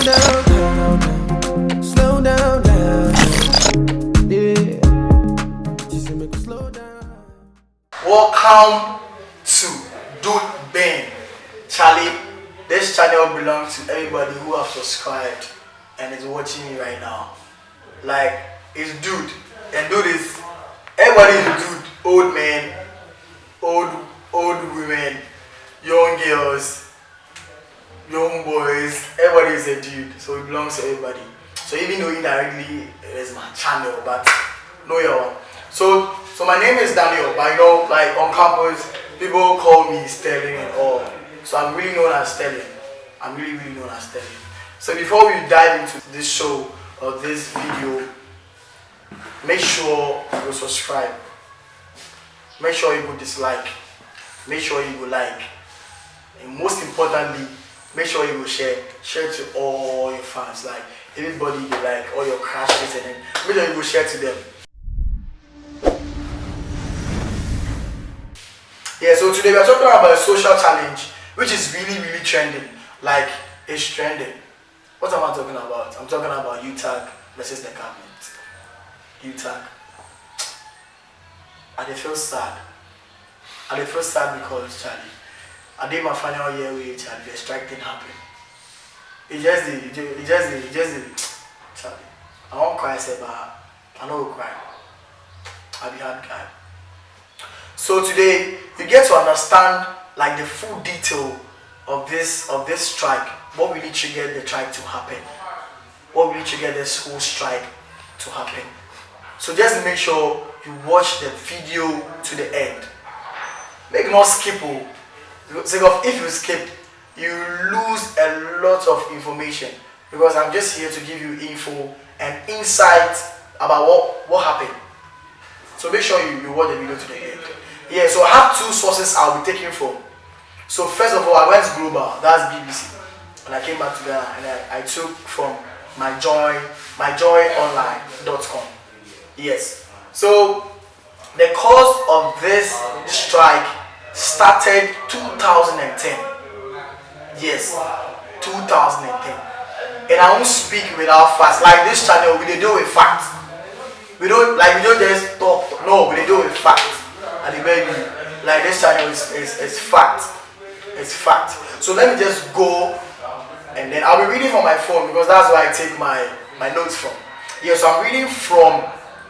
down, down, down. Slow down, down. Yeah. She said make me slow down. Welcome to D.O.B. Charlie, this channel belongs to everybody who have subscribed and is watching me right now. Like, it's dude, and dude is, everybody is dude. Old men, old women, young girls, young boys, everybody is a dude, so it belongs to everybody. So even though indirectly it is my channel, but know your one. So my name is Daniel, but you know, like on campus, people call me Sterling and all. So I'm really known as Sterling. I'm really known as Sterling. So before we dive into this show or this video, make sure you subscribe. Make sure you go dislike. Make sure you go like. And most importantly, make sure you go share. Share to all your fans. Like everybody you like, all your crashes, and then make sure you go share to them. Yeah, so today we are talking about a social challenge which is really trending. Like, it's trending. What am I talking about? I'm talking about Utag versus the government. Utag. And they feel sad. And they feel sad because, Charlie, I did my final year with Charlie, the strike didn't happen. It just did. Charlie, I won't cry, but I know will cry. I'll be hard guy. So today, you get to understand like the full detail of this strike. What really triggered the strike to happen? What really triggered this whole strike to happen? So just make sure you watch the video to the end. Make not skip. If you skip, you lose a lot of information. Because I'm just here to give you info and insight about what happened. So make sure you watch the video to the end. Yeah, so I have two sources I'll be taking from. So first of all, I went global, that's BBC. And I came back to Ghana and I took from myjoyonline.com. Yes. So the cause of this strike started 2010. Yes, 2010. And I won't speak without facts. Like this channel, we do with facts. We don't just talk. No, we do with facts. And the baby, like this channel is fact. It's fact. So let me just go, and then I'll be reading from my phone because that's where I take my notes from. Yeah, so I'm reading from,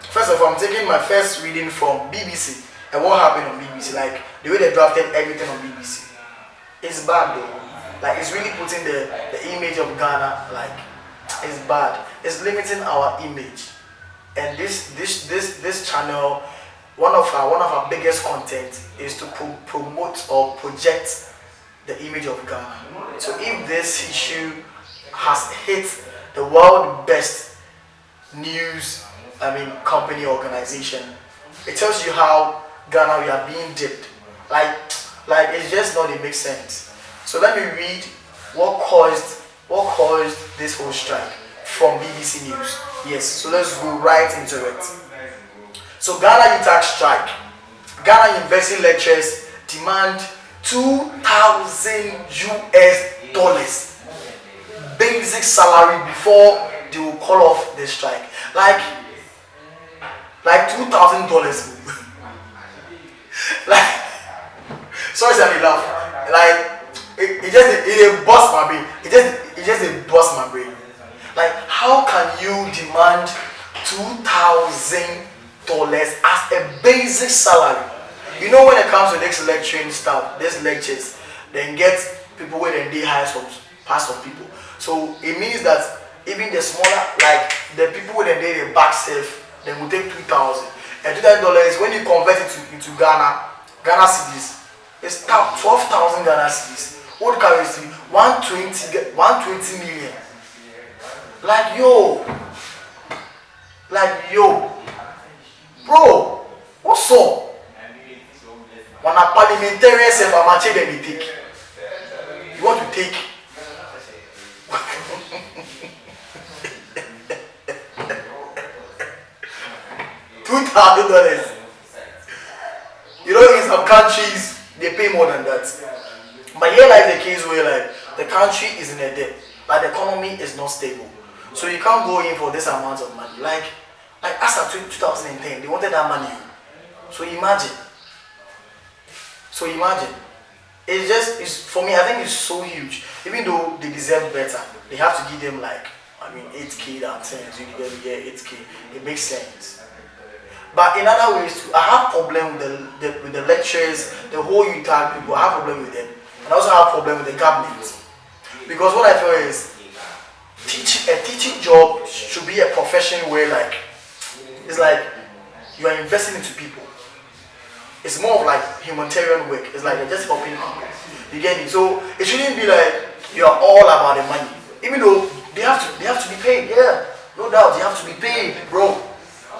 first of all, I'm taking my first reading from BBC and what happened on BBC, like the way they drafted everything on BBC. It's bad though. Like it's really putting the image of Ghana, like it's bad. It's limiting our image. And this channel, one of our biggest content is to promote or project the image of Ghana. So if this issue has hit the world best news, company organization, it tells you how Ghana we are being dipped. Like it's just not, it makes sense. So let me read what caused this whole strike from BBC News. Yes, so let's go right into it. So Ghana Utag strike. Ghana university lecturers demand $2,000 basic salary before they will call off the strike. Like $2,000. Like, sorry to laugh. Like it bust my brain. It just bust my brain. Like, how can you demand $2,000 as a basic salary? You know, when it comes to this lecturing stuff, these lectures, then get people where they hire some past some people. So it means that even the smaller, like the people where they back safe, they will take $2,000. And $2,000 when you convert it into Ghana cedis, it's 12,000 Ghana cedis. Old currency 120 million. Like yo, bro, what's up? When a parliamentarian self amateur they take, you want to take $2,000. You know, in some countries they pay more than that. But here lies the case where like the country is in a debt. Like the economy is not stable. So you can't go in for this amount of money. Like as at 2010, they wanted that money. So imagine. It's for me, I think it's so huge. Even though they deserve better, they have to give them like, 8K and 10, you get 8K. It makes sense. But in other ways, I have problem with the lecturers, the whole Utag people. I have problem with them, and I also have problem with the government, because what I feel is a teaching job should be a profession where it's like you are investing into people. It's more of like humanitarian work. It's like you're just helping people. You get me? So it shouldn't be like you're all about the money. Even though they have to be paid. Yeah, no doubt they have to be paid, bro.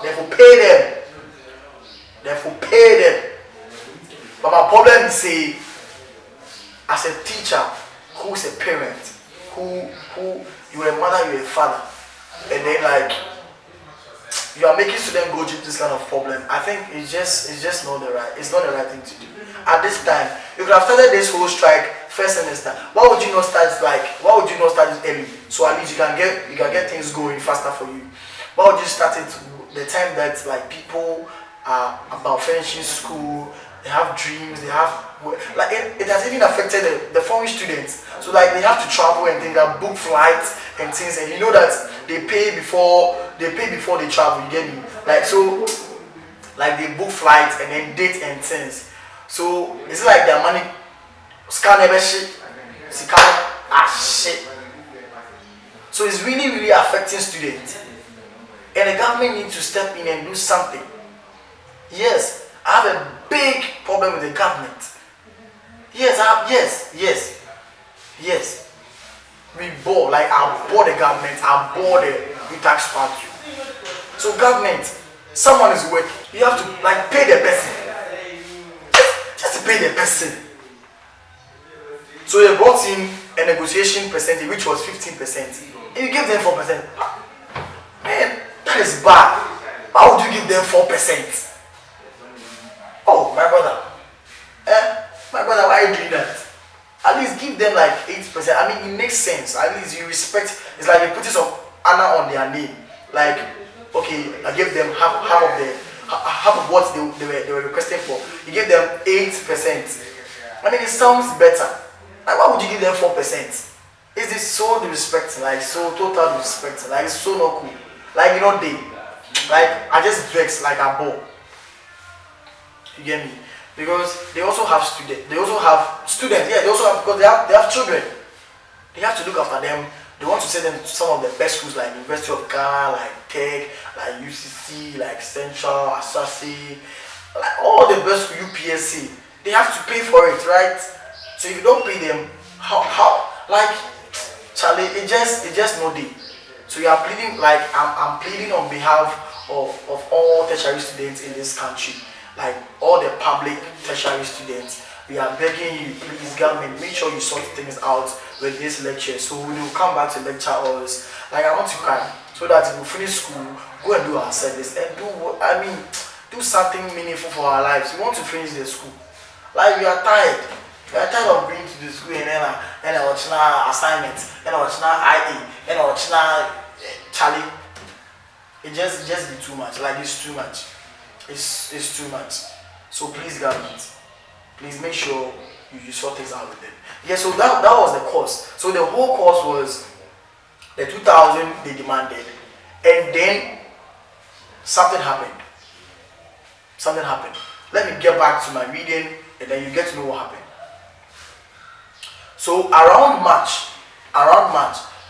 Therefore pay them. But my problem is, say, as a teacher, who's a parent, who you're a mother, you're a father, and then like you are making students go through this kind of problem. I think it's just not the right thing to do. At this time, you could have started this whole strike first semester. Why would you not start it early? So at least you can get things going faster for you. Why would you start it the time that like people are about finishing school, they have dreams, they have like it has even affected the foreign students. So like they have to travel and things, like book flights and things, and you know that they pay before they travel. You get me? Like so, like they book flights and then date and things. So it's like their money scan every shit, shit. So it's really affecting students, and the government needs to step in and do something. Yes, I have a big problem with the government. Yes. We bore, like I bore the government, I bore the Utag party. So government, someone is working. You have to like pay the person. Just pay the person. So they brought in a negotiation percentage which was 15%. And you give them 4%. Man, that is bad. Why would you give them 4%? Oh, my brother. Why are you doing that? At least give them like 8%. I mean, it makes sense. At least you respect. It's like you put some honor on their name. Like, okay, I gave them half of what they were requesting for. You give them 8%. I mean, it sounds better. Like, why would you give them 4%? Is this so disrespectful? Like, so total disrespect? Like, it's so not cool. Like, I just vex like a ball. You get me? Because they also have students. Yeah, they also have, because they have children. They have to look after them. They want to send them to some of the best schools like University of Ghana, like Tech, like UCC, like Central, Asasi, like all the best UPSC. They have to pay for it, right? So if you don't pay them, how like Charlie, it just no day. So you are pleading, like I'm pleading on behalf of all tertiary students in this country. Like all the public tertiary students, we are begging you, please government, make sure you sort things out with this lecture. So we will come back to lecture us. Like I want to cry, so that we finish school, go and do our service and do something meaningful for our lives. We want to finish the school. Like we are tired. We are tired of going to the school and then watching our assignments, and watching our IE, and watching our Charlie. It just be too much. Like it's too much. It's too much. So please government, please make sure you sort things out with them. Yeah, so that was the course. So the whole course was the 2,000 they demanded, and then something happened. Let me get back to my reading, and then you get to know what happened. So around March,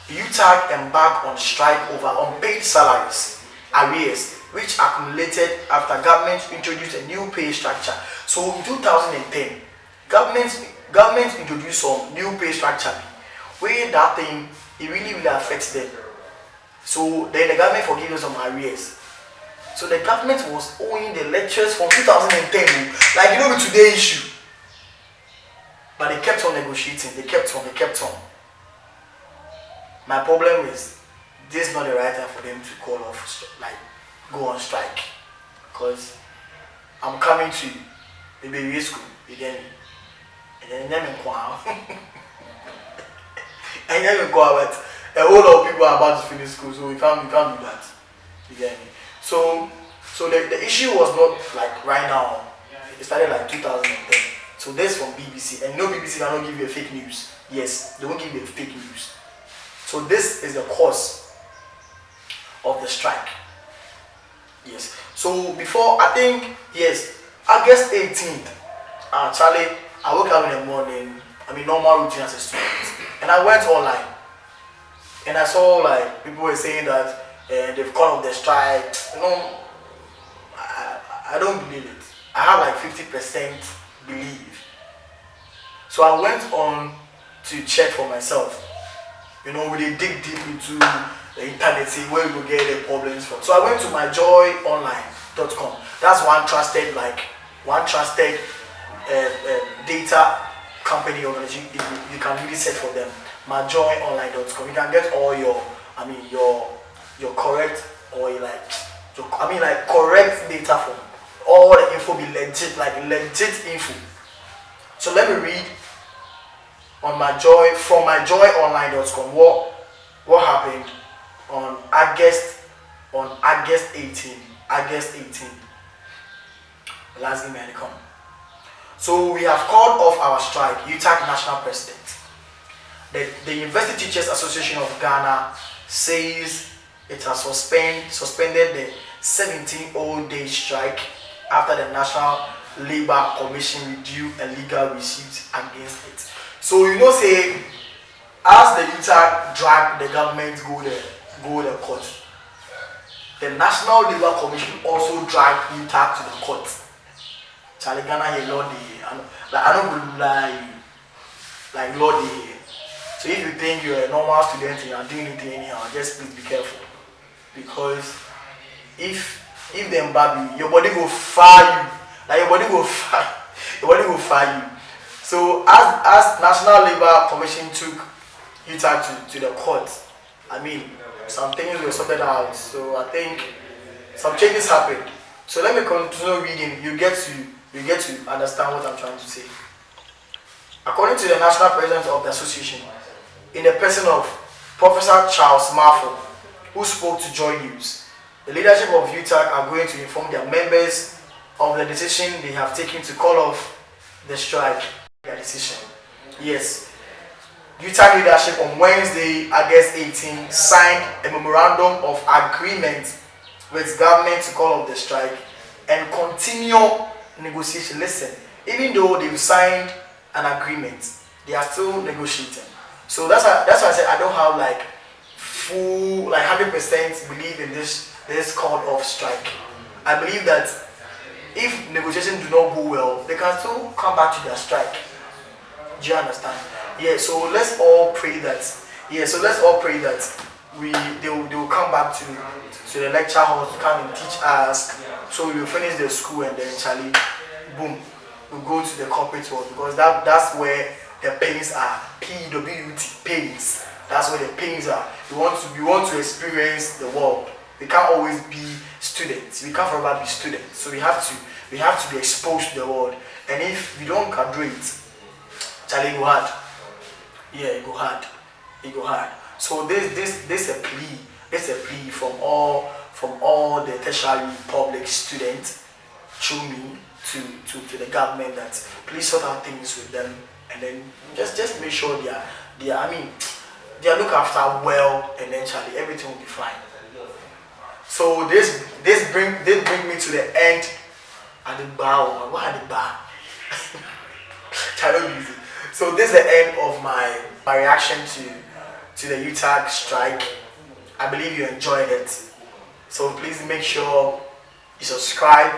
Utag embarked on strike over unpaid salaries, arrears, which accumulated after government introduced a new pay structure. So in 2010, government introduced some new pay structure where that thing it really affects them. So then the government forgave them some arrears. So the government was owing the lecturers from 2010, like with today's issue. But they kept on negotiating, they kept on. My problem is this is not the right time for them to call off, like go on strike, because I'm coming to the baby school again, and then And then you go out, a whole lot of people are about to finish school, so we can't do that. You get me? So the issue was not like right now. It started like 2010. So this from BBC, and no BBC cannot give you a fake news. Yes, they won't give you a fake news. So this is the cause of the strike. Yes. So before, I think, yes, August 18th, Charlie, I woke up in the morning, normal routine as a student, and I went online, and I saw like people were saying that they've called off the strike. I don't believe it. I have like 50% believe. So I went on to check for myself. We dig deep into the internet, see where we get the problems from. So I went to myjoyonline.com. That's one trusted data company organization. You can really search for them. myjoyonline.com. You can get all your correct or correct data from all the info be legit, like legit info. So let me read on myjoyonline.com what happened on August 18. Last give me any comment. So we have called off our strike, Utag National President. The University Teachers Association of Ghana says it has suspended the 17-day strike after the National Labour Commission reviewed a legal receipt against it. So say as the Utag drag the government go the court, the National Labour Commission also dragged Utag to the court. Charlie Ghana here, Lord, I don't lie, like Lord here. So if you think you're a normal student and you're doing anything anyhow, just please be careful, because if them baby, your body will fire you. Like your body will fire you. So as National Labour Commission took Utag to the court, some things were sorted out. So I think some changes happened. So let me continue reading. You get to understand what I'm trying to say. According to the national president of the association, in the person of Professor Charles Marfo, who spoke to Joy News, the leadership of Utag are going to inform their members of the decision they have taken to call off the strike. Their decision. Yes. Utag leadership on Wednesday, August 18, signed a memorandum of agreement with government to call off the strike and continue negotiation. Listen, even though they've signed an agreement, they are still negotiating. So that's why I said I don't have like full 100% believe in this call off strike. I believe that if negotiations do not go well, they can still come back to their strike. Do you understand? Yeah. So let's all pray that. They will come back to the lecture hall to come and teach us. So we will finish the school and then Charlie, boom, we'll go to the corporate world, because that's where the pains are. PWT pains. That's where the pains are. We want to experience the world. We can't always be students. We can't forever be students. So we have to be exposed to the world. And if we don't graduate, Charlie, go hard. Yeah, it go hard. So this a plea. It's a plea from all the tertiary public students through me to the government that please sort out things with them, and then just make sure they are looked after well, and then Charlie, everything will be fine. So this bring me to the end at the bar. What at the bar? Charlie, easy. So this is the end of my reaction to the Utag strike. I believe you enjoyed it. So please make sure you subscribe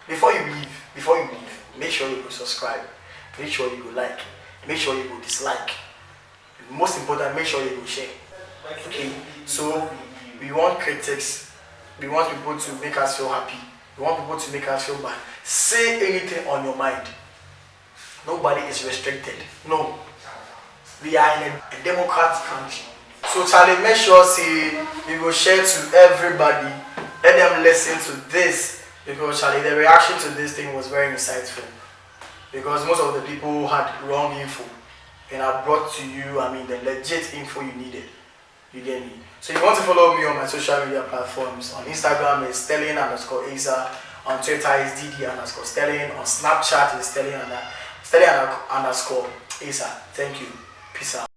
before you leave. Make sure you go subscribe. Make sure you go like. Make sure you go dislike. Most important, make sure you go share. Okay. So we want critics. We want people to make us feel happy. We want people to make us feel bad. Say anything on your mind. Nobody is restricted. No. We are in a democratic country. So Charlie, make sure you go share to everybody. Let them listen to this, because Charlie, the reaction to this thing was very insightful. Because most of the people had wrong info. and I brought to you, I mean, the legit info you needed. You get me? So if you want to follow me on my social media platforms, on Instagram is Sterling_Asa, on Twitter is DD_Sterling, on Snapchat is Sterling_Asa. Thank you. Peace out.